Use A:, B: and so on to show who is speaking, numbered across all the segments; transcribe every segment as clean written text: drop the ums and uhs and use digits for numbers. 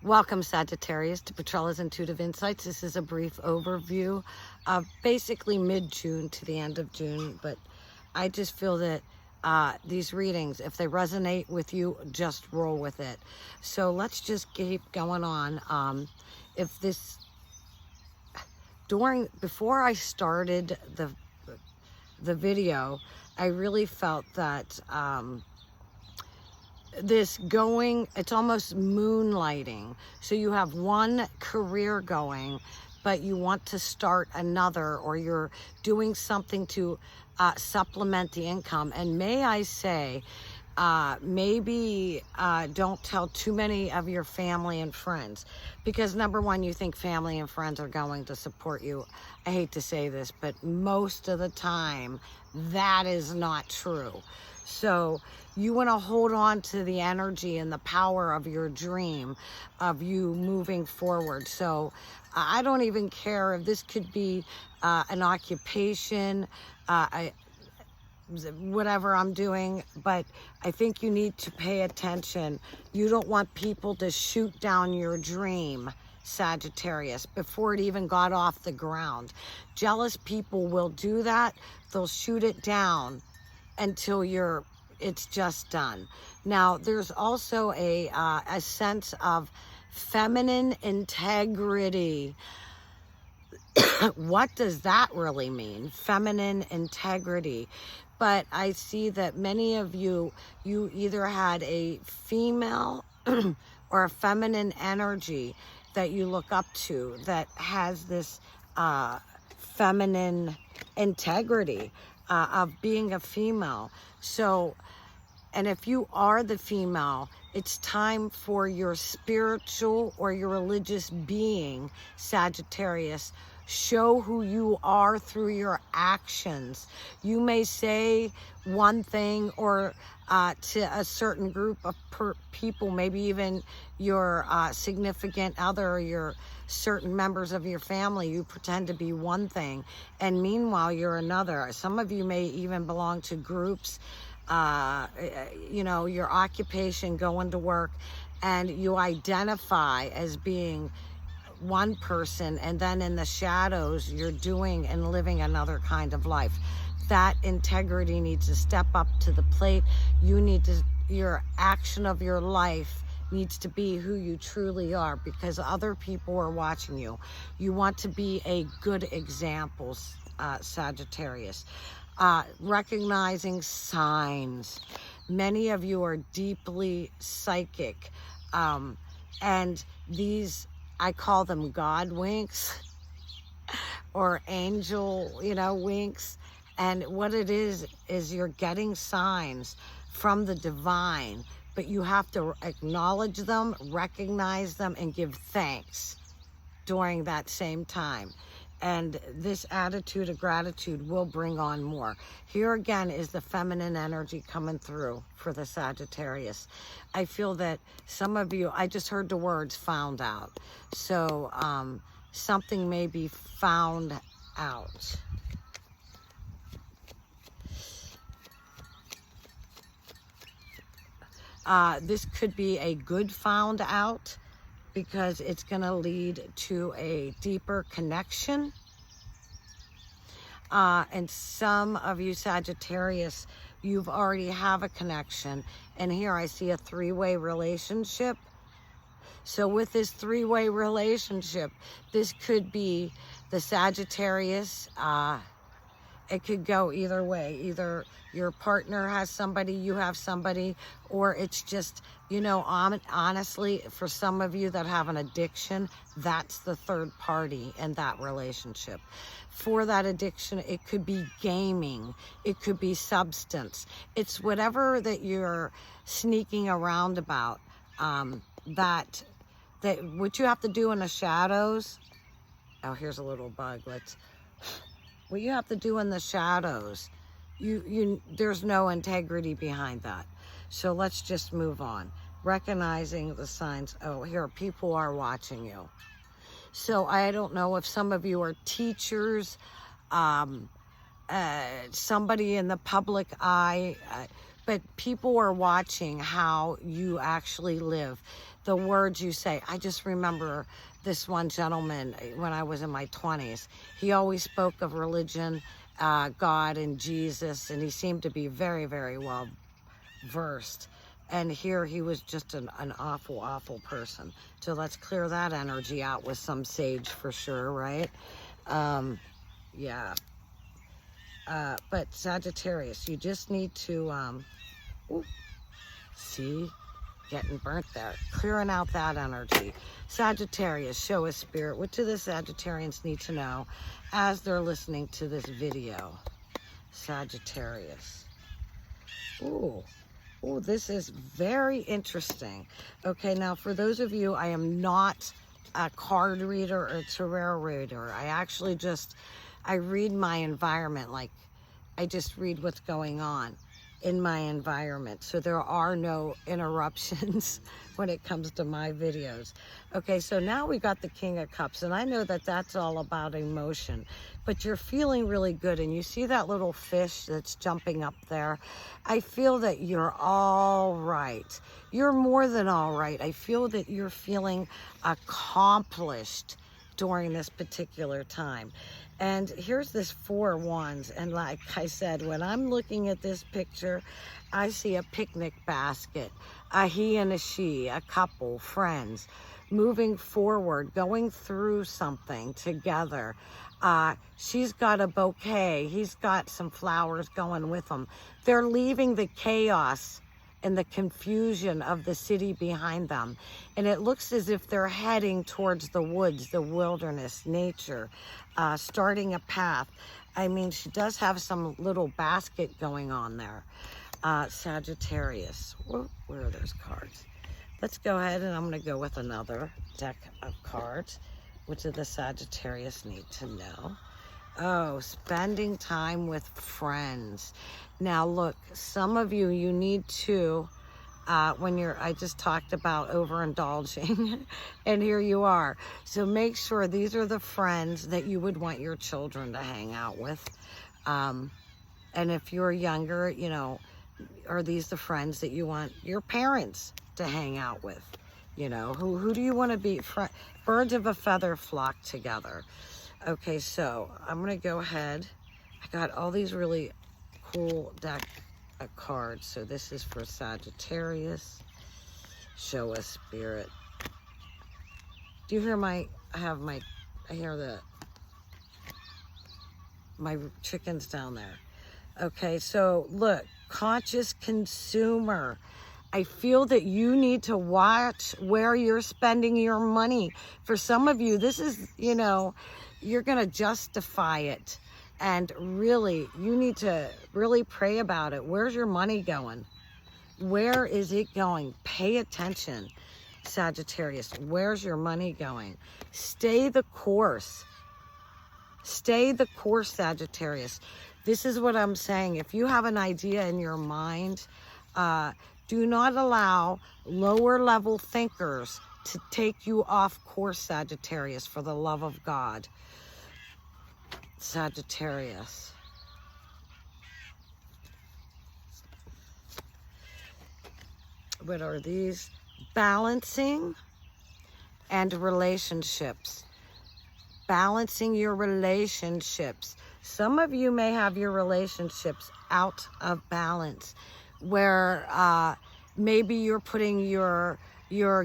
A: Welcome, Sagittarius, to Petrella's Intuitive Insights. This is a brief overview of basically mid-June to the end of June, but I just feel that these readings, if they resonate with you, just roll with it. So let's just keep going on. Before I started the video, I really felt that it's almost moonlighting. So you have one career going, but you want to start another, or you're doing something to supplement the income. And may I say, maybe don't tell too many of your family and friends, because number one, you think family and friends are going to support you. I hate to say this, but most of the time that is not true. So you want to hold on to the energy and the power of your dream of you moving forward. So I don't even care if this could be an occupation, whatever I'm doing, but I think you need to pay attention. You don't want people to shoot down your dream, Sagittarius, before it even got off the ground. Jealous people will do that. They'll shoot it down until it's just done. Now, there's also a sense of feminine integrity. What does that really mean? Feminine integrity. But I see that many of you either had a female or a feminine energy that you look up to that has this feminine integrity of being a female. So, and if you are the female, it's time for your spiritual or your religious being, Sagittarius. Show who you are through your actions. You may say one thing or to a certain group of people, maybe even your significant other or your certain members of your family. You pretend to be one thing, and meanwhile you're another. Some of you may even belong to groups, your occupation, going to work, and you identify as being one person, and then in the shadows you're doing and living another kind of life. That integrity needs to step up to the plate. Your action of your life needs to be who you truly are, because other people are watching you. You want to be a good example, Sagittarius. Recognizing signs. Many of you are deeply psychic, and these, I call them God winks or angel, winks. And what it is you're getting signs from the divine, but you have to acknowledge them, recognize them, and give thanks during that same time. And this attitude of gratitude will bring on more. Here again is the feminine energy coming through for the Sagittarius. I feel that some of you, I just heard the words found out. So something may be found out. This could be a good found out, because it's going to lead to a deeper connection. And some of you Sagittarius, you've already have a connection. And here I see a three-way relationship. So with this three-way relationship, this could be the Sagittarius. It could go either way. Either your partner has somebody, you have somebody, or it's just, honestly, for some of you that have an addiction, that's the third party in that relationship. For that addiction, it could be gaming, it could be substance. It's whatever that you're sneaking around about, that what you have to do in the shadows. Oh, here's a little bug. What you have to do in the shadows, there's no integrity behind that. So let's just move on. Recognizing the signs. Oh, here, people are watching you. So I don't know if some of you are teachers, somebody in the public eye, but people are watching how you actually live. the words you say. I just remember this one gentleman when I was in my 20s. He always spoke of religion, God and Jesus, and he seemed to be very, very well versed. And here he was just an awful, awful person. So let's clear that energy out with some sage for sure, right? Yeah. But Sagittarius, you just need to, see, getting burnt there. Clearing out that energy. Sagittarius, show us spirit. What do the Sagittarians need to know as they're listening to this video? Sagittarius. Ooh. Oh, this is very interesting. Okay, now for those of you, I am not a card reader or a tarot reader. I actually I read my environment, like I just read what's going on in my environment. So there are no interruptions when it comes to my videos. Okay, so now we got the King of Cups, and I know that that's all about emotion, but you're feeling really good, and you see that little fish that's jumping up there. I feel that you're all right. You're more than all right. I feel that you're feeling accomplished during this particular time. And here's this 4 of Wands, and like I said, when I'm looking at this picture, I see a picnic basket, a he and a she, a couple, friends, moving forward, going through something together. She's got a bouquet, he's got some flowers going with him. They're leaving the chaos and the confusion of the city behind them. And it looks as if they're heading towards the woods, the wilderness, nature, starting a path. I mean, she does have some little basket going on there. Sagittarius, where are those cards? Let's go ahead, and I'm gonna go with another deck of cards. What do the Sagittarius need to know? Oh, spending time with friends. Now look, some of you, you need to, I just talked about overindulging, and here you are. So make sure these are the friends that you would want your children to hang out with. And if you're younger, you know, are these the friends that you want your parents to hang out with? You know, who do you want to be? Birds of a feather flock together. Okay, so I'm going to go ahead. I got all these really cool deck of cards. So this is for Sagittarius. Show us spirit. Do you hear I hear my chickens down there. Okay, so look, conscious consumer. I feel that you need to watch where you're spending your money. For some of you, this is, you know, you're going to justify it. And really, you need to really pray about it. Where's your money going? Where is it going? Pay attention, Sagittarius. Where's your money going? Stay the course. Stay the course, Sagittarius. This is what I'm saying. If you have an idea in your mind, do not allow lower level thinkers to take you off course, Sagittarius, for the love of God. Sagittarius. What are these? Balancing and relationships. Balancing your relationships. Some of you may have your relationships out of balance, where maybe you're putting your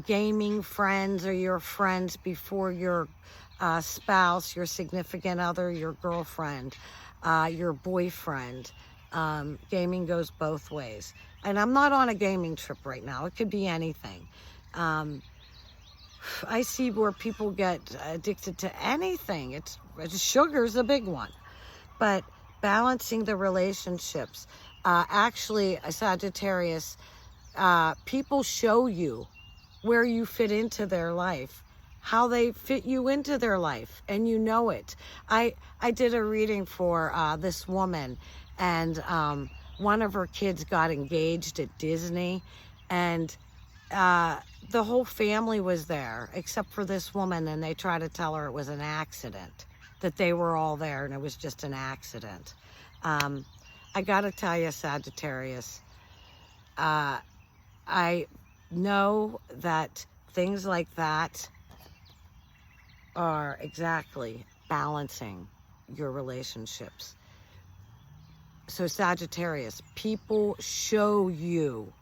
A: gaming friends or your friends before your spouse, your significant other, your girlfriend, your boyfriend. Gaming goes both ways. And I'm not on a gaming trip right now. It could be anything. I see where people get addicted to anything. Sugar's a big one. But balancing the relationships. Actually, a Sagittarius, people show you where you fit into their life, how they fit you into their life, and you know it. I did a reading for this woman, and one of her kids got engaged at Disney, and the whole family was there except for this woman, and they tried to tell her it was an accident, that they were all there and it was just an accident. I gotta tell you, Sagittarius, I know that things like that are exactly balancing your relationships. So Sagittarius, people show you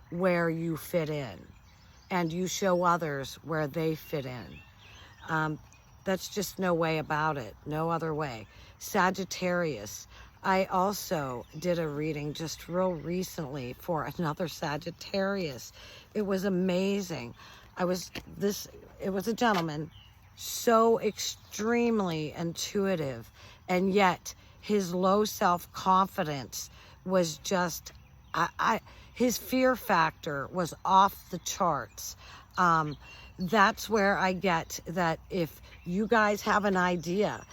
A: where you fit in, and you show others where they fit in. That's just no way about it, no other way. Sagittarius, I also did a reading just real recently for another Sagittarius. It was amazing. It was a gentleman, so extremely intuitive, and yet his low self-confidence was just, his fear factor was off the charts. That's where I get that if you guys have an idea,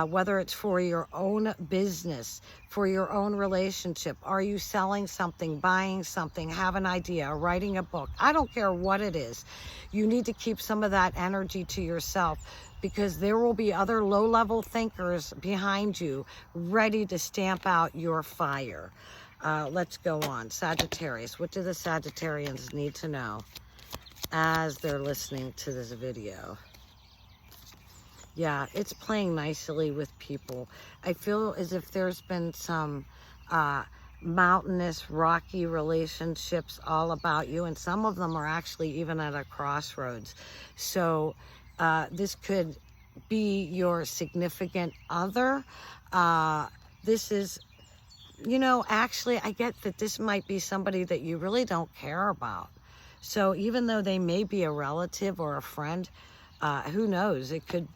A: whether it's for your own business, for your own relationship, are you selling something, buying something, have an idea, writing a book, I don't care what it is, you need to keep some of that energy to yourself, because there will be other low-level thinkers behind you ready to stamp out your fire. Let's go on. Sagittarius, what do the Sagittarians need to know as they're listening to this video? Yeah, it's playing nicely with people. I feel as if there's been some mountainous, rocky relationships all about you, and some of them are actually even at a crossroads. So this could be your significant other. This is, you know, actually, I get that this might be somebody that you really don't care about. So even though they may be a relative or a friend, who knows? It could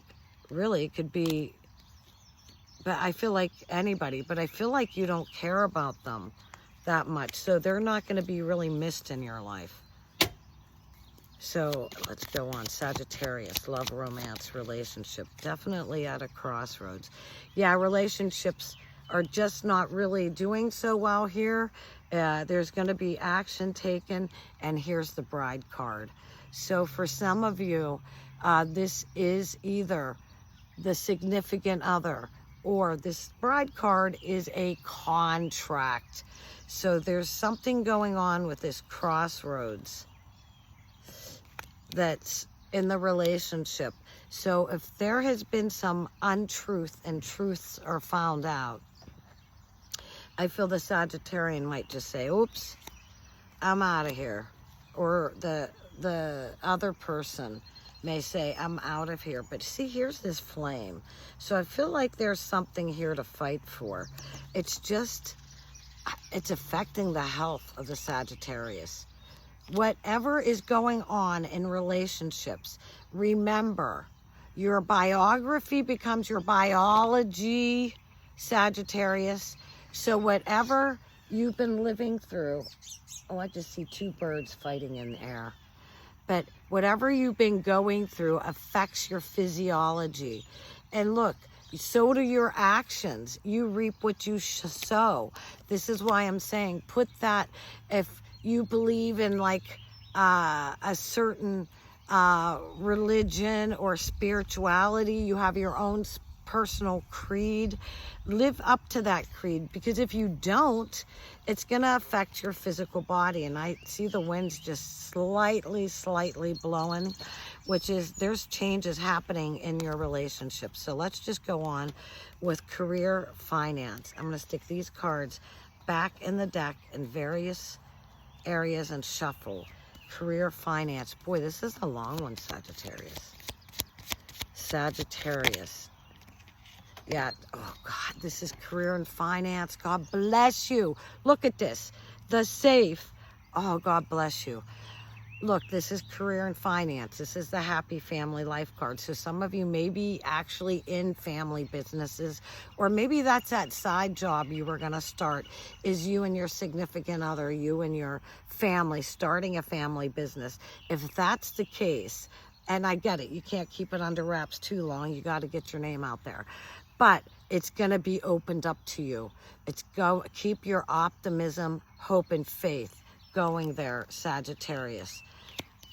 A: be, but I feel like anybody, but I feel like you don't care about them that much. So they're not going to be really missed in your life. So let's go on. Sagittarius, love, romance, relationship. Definitely at a crossroads. Yeah, relationships are just not really doing so well here. There's going to be action taken, and here's the bride card. So for some of you, this is either the significant other, or this bride card is a contract. So there's something going on with this crossroads that's in the relationship. So if there has been some untruth and truths are found out, I feel the Sagittarian might just say, oops, I'm out of here. Or the other person may say, I'm out of here. But see, here's this flame. So I feel like there's something here to fight for. It's just, it's affecting the health of the Sagittarius. Whatever is going on in relationships, remember, your biography becomes your biology, Sagittarius. So whatever you've been living through, oh, I just see two birds fighting in the air. But whatever you've been going through affects your physiology. And look, so do your actions. You reap what you sow. This is why I'm saying put that, if you believe in like a certain religion or spirituality, you have your own personal creed, live up to that creed, because if you don't, it's going to affect your physical body. And I see the winds just slightly blowing, which is there's changes happening in your relationship. So let's just go on with career, finance. I'm going to stick these cards back in the deck in various areas and shuffle. Career, finance. Boy, this is a long one, Sagittarius. Sagittarius. Yeah, oh God, this is career and finance. God bless you. Look at this. The safe. Oh, God bless you. Look, this is career and finance. This is the happy family life card. So some of you may be actually in family businesses, or maybe that's that side job you were going to start, is you and your significant other, you and your family, starting a family business. If that's the case, and I get it, you can't keep it under wraps too long. You got to get your name out there. But it's going to be opened up to you. Keep your optimism, hope, and faith going there, Sagittarius.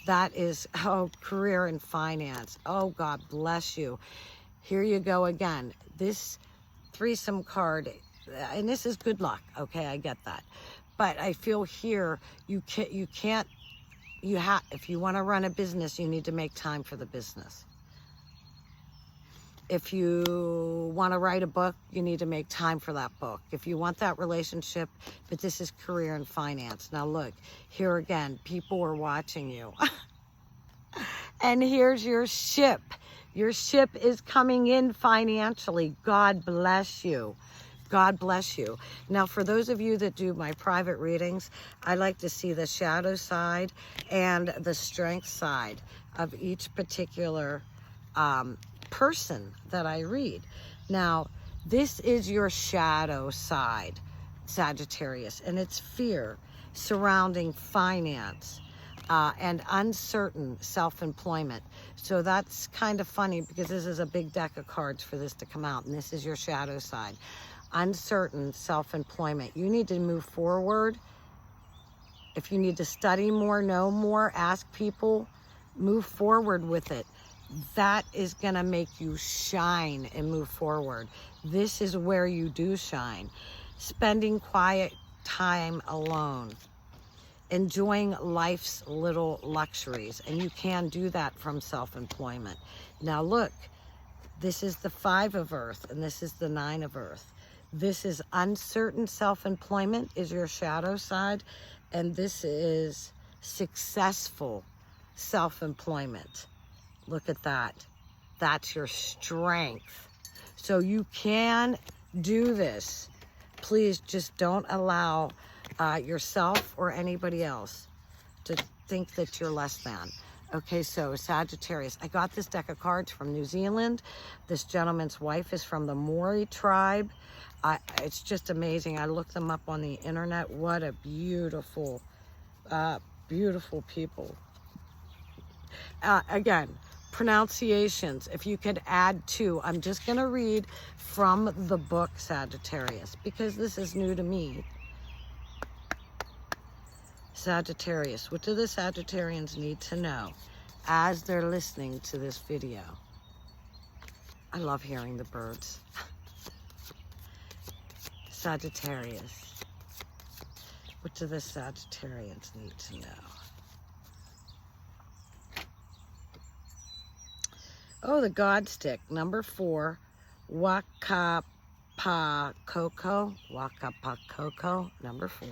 A: That is, oh, career and finance. Oh, God bless you. Here you go again. This threesome card, and this is good luck. Okay, I get that. But I feel here you can't if you want to run a business, you need to make time for the business. If you want to write a book, you need to make time for that book. If you want that relationship, but this is career and finance. Now look, here again, people are watching you. And here's your ship. Your ship is coming in financially. God bless you. God bless you. Now, for those of you that do my private readings, I like to see the shadow side and the strength side of each particular person that I read. Now, this is your shadow side, Sagittarius, and it's fear surrounding finance and uncertain self-employment. So that's kind of funny because this is a big deck of cards for this to come out, and this is your shadow side. Uncertain self-employment. You need to move forward. If you need to study more, know more, ask people, move forward with it. That is going to make you shine and move forward. This is where you do shine. Spending quiet time alone. Enjoying life's little luxuries. And you can do that from self-employment. Now look, this is the 5 of Earth and this is the 9 of Earth. This is uncertain self-employment is your shadow side. And this is successful self-employment. Look at that. That's your strength. So you can do this. Please just don't allow yourself or anybody else to think that you're less than. Okay, so Sagittarius. I got this deck of cards from New Zealand. This gentleman's wife is from the Maori tribe. It's just amazing. I looked them up on the internet. What a beautiful, beautiful people. Again, pronunciations, if you could add 2. I'm just going to read from the book Sagittarius because this is new to me. Sagittarius, what do the Sagittarians need to know as they're listening to this video? I love hearing the birds. Sagittarius, what do the Sagittarians need to know? Oh, the God stick, number 4, Wakapakoko, number 4.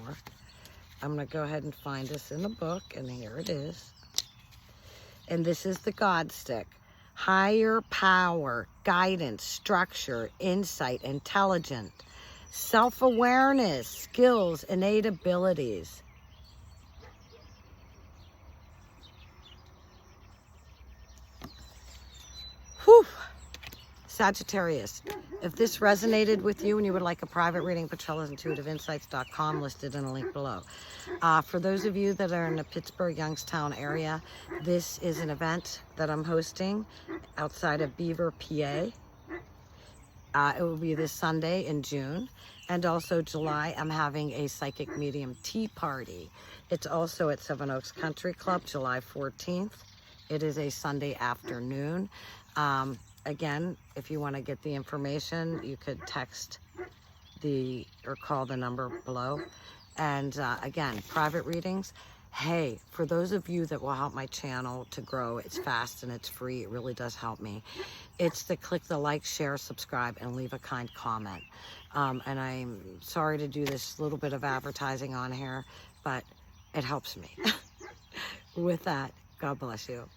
A: I'm going to go ahead and find this in the book, and here it is. And this is the God stick. Higher power, guidance, structure, insight, intelligence, self-awareness, skills, innate abilities. Whew. Sagittarius, if this resonated with you and you would like a private reading, PetrellaIntuitiveInsights.com, listed in a link below. For those of you that are in the Pittsburgh, Youngstown area, this is an event that I'm hosting outside of Beaver, PA. It will be this Sunday in June. And also July, I'm having a psychic medium tea party. It's also at Seven Oaks Country Club, July 14th. It is a Sunday afternoon. Again, if you want to get the information, you could text or call the number below. And again, private readings. Hey, for those of you that will help my channel to grow, it's fast and it's free. It really does help me. It's to click the like, share, subscribe, and leave a kind comment. And I'm sorry to do this little bit of advertising on here, but it helps me. With that, God bless you.